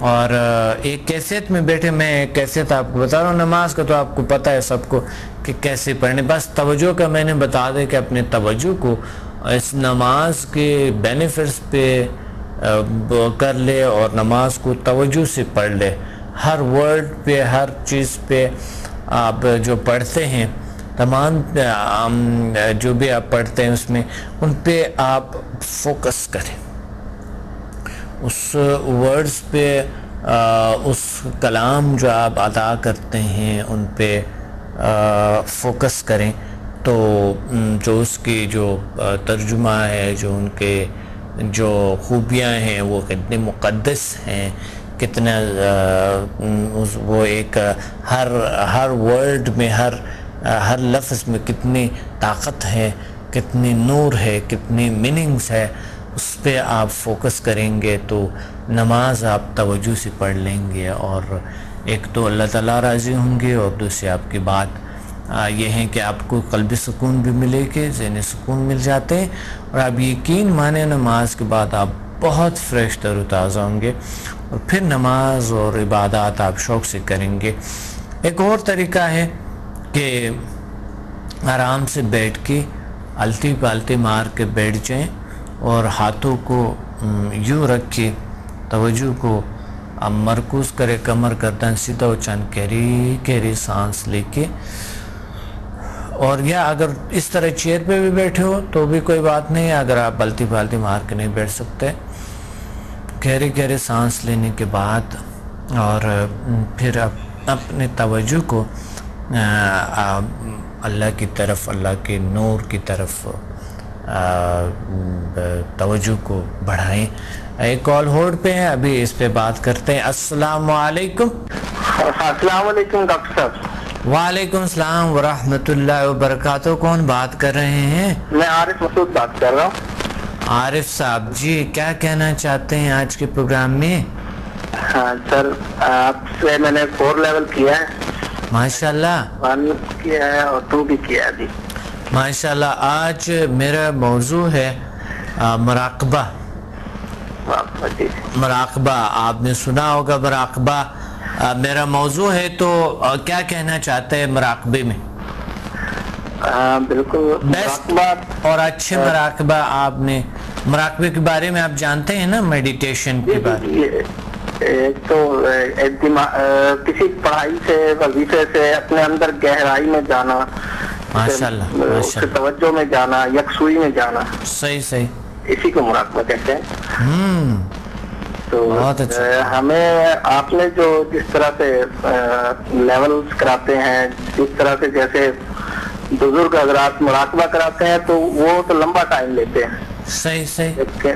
اور ایک کیفیت میں بیٹھے. میں ایک کیفیت آپ کو بتا رہا ہوں نماز کا, تو آپ کو پتہ ہے سب کو کہ کیسے پڑھنے. بس توجہ کا میں نے بتا دے کہ اپنے توجہ کو اس نماز کے بینیفٹس پہ کر لے اور نماز کو توجہ سے پڑھ لے. ہر ورڈ پہ, ہر چیز پہ آپ جو پڑھتے ہیں, تمام جو بھی آپ پڑھتے ہیں اس میں, ان پہ آپ فوکس کریں. اس ورڈز پہ, اس کلام جو آپ ادا کرتے ہیں ان پہ فوکس کریں. تو جو اس کی جو ترجمہ ہے, جو ان کے جو خوبیاں ہیں وہ کتنے مقدس ہیں, کتنا وہ ایک ہر ورڈ میں, ہر لفظ میں کتنی طاقت ہے, کتنی نور ہے, کتنی میننگز ہے, اس پہ آپ فوکس کریں گے تو نماز آپ توجہ سے پڑھ لیں گے. اور ایک تو اللہ تعالیٰ راضی ہوں گے, اور دوسری آپ کی بات یہ ہے کہ آپ کو قلبی سکون بھی ملے گی, ذہنی سکون مل جاتے ہیں, اور آپ یقین مانیں نماز کے بعد آپ بہت فریش تر و تازہ ہوں گے, اور پھر نماز اور عبادات آپ شوق سے کریں گے. ایک اور طریقہ ہے کہ آرام سے بیٹھ کے الٹی پالٹی مار کے بیٹھ جائیں, اور ہاتھوں کو یوں رکھ کے توجہ کو مرکوز کرے, کمر گردن سیدھا, اور چند گہری گہری سانس لے کے. اور یا اگر اس طرح چیئر پہ بھی بیٹھے ہو تو بھی کوئی بات نہیں, اگر آپ الٹی پالٹی مار کے نہیں بیٹھ سکتے, گہرے گہرے سانس لینے کے بعد اور پھر اپنے توجہ کو اللہ کی طرف, اللہ کے نور کی طرف توجہ کو بڑھائیں. ایک کال ہولڈ پہ ہے, ابھی اس پہ بات کرتے ہیں. السلام علیکم. السلام علیکم ڈاکٹر صاحب. وعلیکم السلام ورحمۃ اللہ وبرکاتہ. کون بات کر رہے ہیں؟ میں عارف مسعود بات کر رہا ہوں. عارف صاحب جی, کیا کہنا چاہتے ہیں آج کے پروگرام میں؟ ہاں سر, آپ سے میں نے 4 لیول کیا ہے. ماشاءاللہ. 1 کیا ہے اور 2 بھی کیا ہے. ماشاءاللہ. آج میرا موضوع ہے مراقبہ. مراقبہ آپ نے سنا ہوگا, مراقبہ میرا موضوع ہے. تو کیا کہنا چاہتے ہیں مراقبے میں؟ بالکل بیسٹ اور اچھے مراقبہ. آپ نے مراقبے کے بارے میں آپ جانتے ہیں نا, میڈیٹیشن کے بارے میں. ایک تو کسی پڑھائی سے, وظیفے سے اپنے اندر گہرائی میں جانا, ماشاءاللہ, توجہ میں جانا, یکسوئی میں جانا. صحیح صحیح, اسی کو مراقبہ کہتے ہیں. تو ہمیں آپ نے جو جس طرح سے لیولز کراتے ہیں, جس طرح سے جیسے بزرگ حضرات مراقبہ کراتے ہیں, تو وہ تو لمبا ٹائم لیتے ہیں. صحیح صحیح,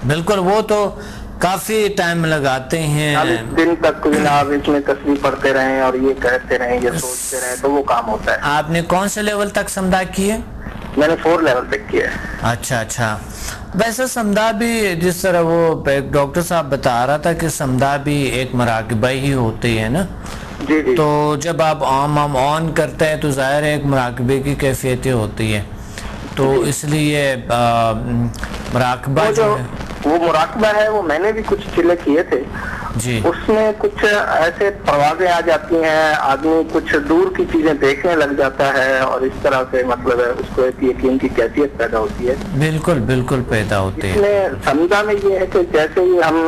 بالکل. وہ تو کافی ٹائم لگاتے ہیں, 40 دن تک جناب اس میں تسبیح پڑھتے رہیں اور یہ کہتے رہیں, یہ سوچتے رہیں, تو وہ کام ہوتا ہے. آپ نے کون سے لیول تک سمدھا کی ہے؟ میں نے 4 لیول تک کیا ہے. اچھا اچھا. ویسے سمدھا بھی جس طرح وہ ڈاکٹر صاحب بتا رہا تھا کہ سمدھا بھی ایک مراقبہ ہی ہوتی ہے نا. جی جی. تو جب آپ آن کرتے ہیں تو ظاہر ہے ایک مراقبے کی کیفیت ہوتی ہے, تو اس لیے مراقبہ جو ہے وہ مراقبہ ہے, وہ میں نے بھی کچھ چلے کیے تھے جی. اس میں کچھ ایسے پروازیں آ جاتی ہیں, آدمی کچھ دور کی چیزیں دیکھنے لگ جاتا ہے, اور اس طرح سے مطلب ہے اس کو ایک یقین کی کیفیت پیدا ہوتی ہے. بالکل بالکل پیدا ہوتی ہے. اس میں سمجھا میں یہ ہے کہ جیسے ہی ہم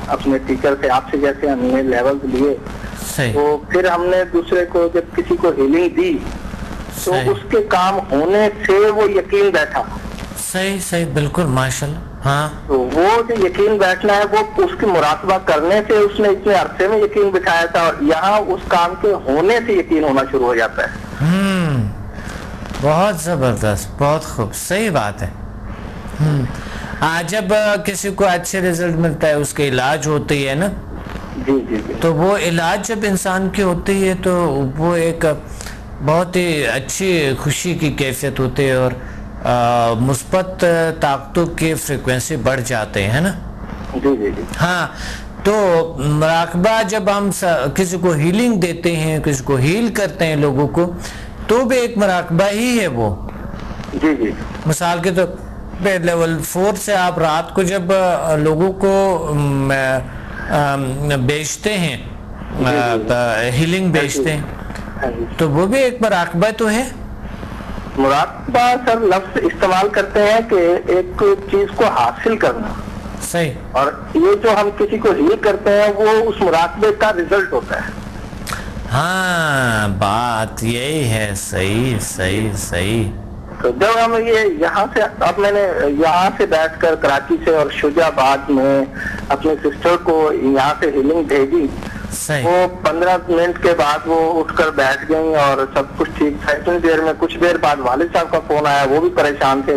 اپنے ٹیچر سے, آپ سے جیسے ہم نے لیول لیے, تو پھر ہم نے دوسرے کو جب کسی کو ہیلنگ دی تو اس کے کام ہونے سے وہ یقین بیٹھا. صحیح صحیح, بالکل ماشاءاللہ. ہاں, تو وہ جو یقین بیٹھنا ہے وہ اس کی مراقبہ کرنے سے اس نے اتنے عرصے میں یقین بٹھایا تھا, اور یہاں اس کام کے ہونے سے یقین ہونا شروع ہو جاتا ہے. بہت زبردست, بہت خوب, صحیح بات ہے. جب کسی کو اچھے رزلٹ ملتا ہے, اس کے علاج ہوتی ہے نا, جی جی جی, تو وہ علاج جب انسان کی ہوتی ہے تو وہ ایک بہت ہی اچھی خوشی کی کیفیت ہوتی ہے, اور مثبت طاقتوں کی فریکوینسی بڑھ جاتے ہیں نا. جی جی جی. ہاں, تو مراقبہ جب ہم کسی کو ہیلنگ دیتے ہیں, کسی کو ہیل کرتے ہیں لوگوں کو, تو بھی ایک مراقبہ ہی ہے وہ. جی جی. مثال کے طور پہ لیول 4 سے آپ رات کو جب لوگوں کو بیچتے ہیں، ہیلنگ بیچتے ہیں، تو وہ بھی ایک مراقبہ تو ہے؟ مراقبہ سر لفظ استعمال کرتے ہیں کہ ایک چیز کو حاصل کرنا، صحیح، اور یہ جو ہم کسی کو ہیل کرتے ہیں وہ اس مراقبے کا ریزلٹ ہوتا ہے۔ ہاں بات یہی ہے، صحیح صحیح صحیح۔ تو جب ہم یہ یہاں سے، اب میں نے یہاں سے بیٹھ کر کراچی سے اور شجاع آباد میں اپنے سسٹر کو یہاں سے ہیلنگ بھیجی، وہ 15 منٹ کے بعد وہ اٹھ کر بیٹھ گئی اور سب کچھ ٹھیک تھا۔ اتنی دیر میں کچھ دیر بعد والد صاحب کا فون آیا، وہ بھی پریشان تھے،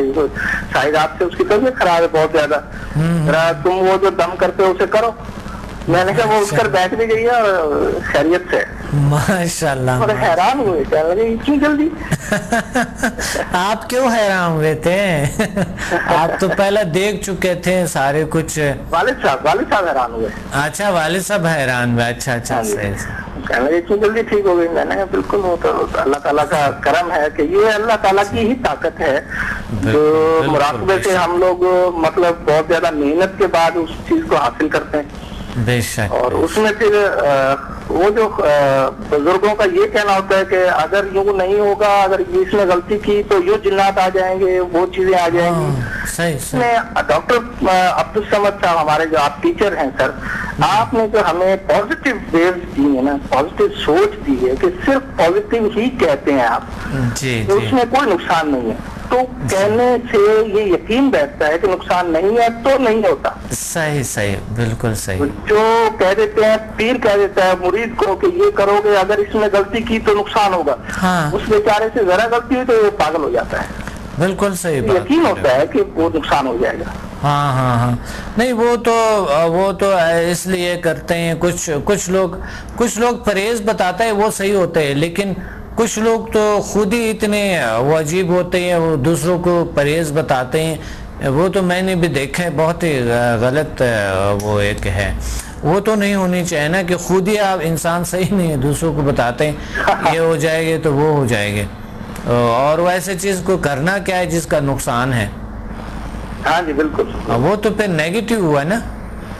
شاید آپ سے اس کی طبیعت خراب ہے بہت زیادہ، تم وہ جو دم کرتے ہو اسے کرو۔ میں نے کہا وہ اٹھ کر بیٹھ بھی گئی ہے اور خیریت سے۔ ماشاءاللہ، بڑے حیران ہوئے، کہنے لگے اتنی جلدی؟ آپ کیوں حیران ہوئے تھے؟ آپ تو پہلے دیکھ چکے تھے سارے کچھ۔ والد صاحب حیران ہوئے۔ اچھا، والد صاحب حیران ہوئے، اچھا اچھا، صحیح۔ کہنے لگے اتنی جلدی ٹھیک ہو گئی؟ میں نے کہا بالکل، وہ تو اللہ تعالیٰ کا کرم ہے کہ یہ اللہ تعالیٰ کی ہی طاقت ہے جو مراقبے سے ہم لوگ مطلب بہت زیادہ محنت کے بعد اس چیز کو حاصل کرتے ہیں۔ بے شک۔ اور اس میں پھر وہ جو بزرگوں کا یہ کہنا ہوتا ہے کہ اگر یوں نہیں ہوگا، اگر اس میں غلطی کی تو یوں جنات آ جائیں گے، وہ چیزیں آ جائیں گی۔ صحیح۔ ڈاکٹر عبدالصمد صاحب ہمارے جو آپ ٹیچر ہیں سر، آپ نے جو ہمیں پازیٹیو ویوز دی ہے نا، پازیٹیو سوچ دی ہے کہ صرف پازیٹیو ہی کہتے ہیں آپ، اس میں کوئی نقصان نہیں ہے، تو کہنے سے یہ یقین بیٹھتا ہے کہ نقصان نہیں ہے تو نہیں ہوتا۔ صحیح صحیح، بالکل صحیح۔ جو کہہ دیتے ہیں، پیر کہہ دیتا ہے مرید کو کہ یہ کرو گے، اگر اس میں غلطی کی تو نقصان ہوگا، اس بیچارے سے ذرا غلطی ہوئی تو وہ پاگل ہو جاتا ہے۔ بالکل صحیح بات، یقین ہوتا ہے کہ وہ نقصان ہو جائے گا۔ ہاں ہاں ہاں، نہیں وہ تو اس لیے کرتے ہیں، کچھ لوگ پرہیز بتاتے ہیں وہ صحیح ہوتے ہیں، لیکن کچھ لوگ تو خود ہی اتنے وہ عجیب ہوتے ہیں، وہ دوسروں کو پرہیز بتاتے ہیں، وہ تو میں نے بھی دیکھا ہے، بہت ہی غلط وہ ایک ہے، وہ تو نہیں ہونی چاہیے نا کہ خود ہی آپ انسان صحیح نہیں ہے دوسروں کو بتاتے ہیں یہ ہو جائے گے تو وہ ہو جائے گے، اور وہ ایسے چیز کو کرنا کیا ہے جس کا نقصان ہے۔ ہاں جی بالکل، وہ تو پھر نیگیٹو ہوا نا۔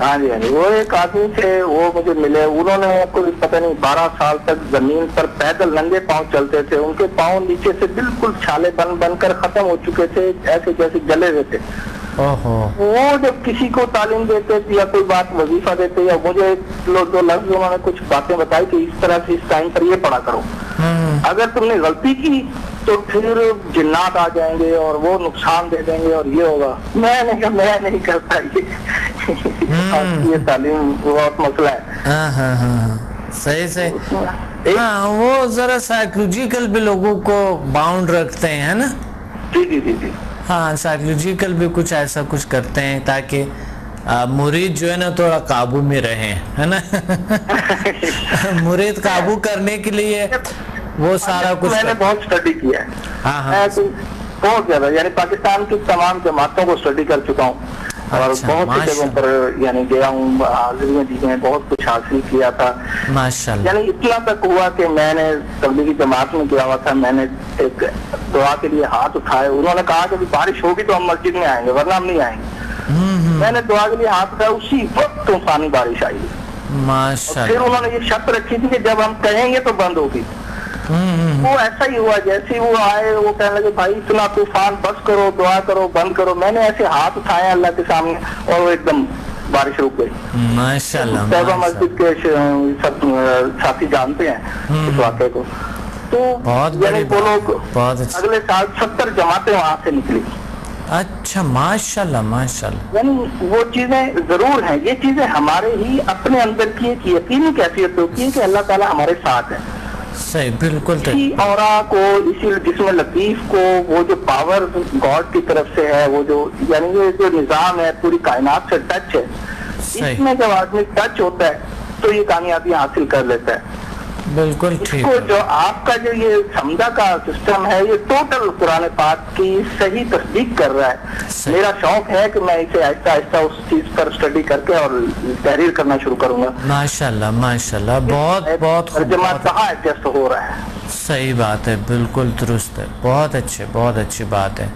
ہاں جی، وہ ایک آدمی تھے، وہ مجھے ملے، انہوں نے کوئی پتہ نہیں 12 سال تک زمین پر پیدل ننگے پاؤں چلتے تھے، ان کے پاؤں نیچے سے بالکل چھالے بن کر ختم ہو چکے تھے، ایسے جیسے جلے ہوئے تھے۔ وہ جب کسی کو تعلیم دیتے یا کوئی بات وظیفہ دیتے، یا مجھے دو لفظ انہوں نے کچھ باتیں بتائی کہ اس طرح سے اس ٹائم پر یہ پڑھا کرو، اگر تم نے غلطی کی تو پھر جنات آ جائیں گے اور وہ نقصان دے دیں گے اور یہ ہوگا۔ میں نے کہا میں نہیں کرتا یہ تعلیم بہت مسئلہ ہے۔ صحیح صحیح، ہاں وہ ذرا سائیکولوجیکل بھی لوگوں کو باؤنڈ رکھتے ہیں نا۔ جی جی جی جی، ہاں سائیکولوجیکل بھی کچھ ایسا کچھ کرتے ہیں تاکہ مرید جو ہے نا تھوڑا قابو میں رہے، ہے نا۔ مرید قابو کرنے کے لیے وہ سارا کچھ میں نے بہت اسٹڈی کیا ہے، ہاں بہت زیادہ، یعنی پاکستان کی تمام جماعتوں کو اسٹڈی کر چکا ہوں، اور بہت سی جگہوں پر یعنی گیا ہوں، حاضریاں دی ہیں، بہت کچھ حاصل کیا تھا ماشاءاللہ۔ یعنی اتنا تک ہوا کہ میں نے تبلیغی جماعت میں گیا ہوا تھا، میں نے ایک دعا کے لیے ہاتھ اٹھائے، انہوں نے کہا کہ بارش ہوگی تو ہم مسجد میں آئیں گے ورنہ ہم نہیں آئیں گے۔ میں نے دعا کے لیے ہاتھ اٹھایا، اسی وقت طوفانی بارش آئی ماشاءاللہ۔ پھر انہوں نے یہ شرط رکھی تھی کہ جب ہم کہیں گے تو بند ہوگی، وہ ایسا ہی ہوا، جیسے وہ آئے وہ کہنے لگے بھائی اتنا طوفان، بس کرو، دعا کرو، بند کرو۔ میں نے ایسے ہاتھ اٹھائے اللہ کے سامنے اور وہ ایک دم بارش رک گئی ماشاءاللہ۔ طیبہ مسجد کے سب ساتھی جانتے ہیں اس واقعے کو، تو یعنی وہ لوگ اگلے سال 70 جماعتیں وہاں سے نکلی۔ اچھا ماشاءاللہ ماشاءاللہ، یعنی وہ چیزیں ضرور ہیں، یہ چیزیں ہمارے ہی اپنے اندر کی ایک یقینی کیفیت ہوتی ہے کہ اللہ تعالیٰ ہمارے ساتھ ہے۔ صحیح، بالکل اسی اورا کو، اسی جسم لطیف کو، وہ جو پاور گاڈ کی طرف سے ہے، وہ جو یعنی یہ جو نظام ہے پوری کائنات سے ٹچ ہے، اس میں جب آدمی ٹچ ہوتا ہے تو یہ کامیابی حاصل کر لیتا ہے۔ بالکل ٹھیک، جو آپ کا جو یہ سمجھا کا سسٹم ہے یہ ٹوٹل قرآن پاک کی صحیح تصدیق کر رہا ہے۔ میرا شوق ہے کہ میں اسے آہستہ آہستہ اس چیز پر اسٹڈی کر کے اور تحریر کرنا شروع کروں گا ماشاءاللہ ماشاءاللہ۔ بہت بہت کہاں ایڈجسٹ ہو رہا ہے، صحیح بات ہے، بالکل درست ہے، بہت اچھی بات ہے۔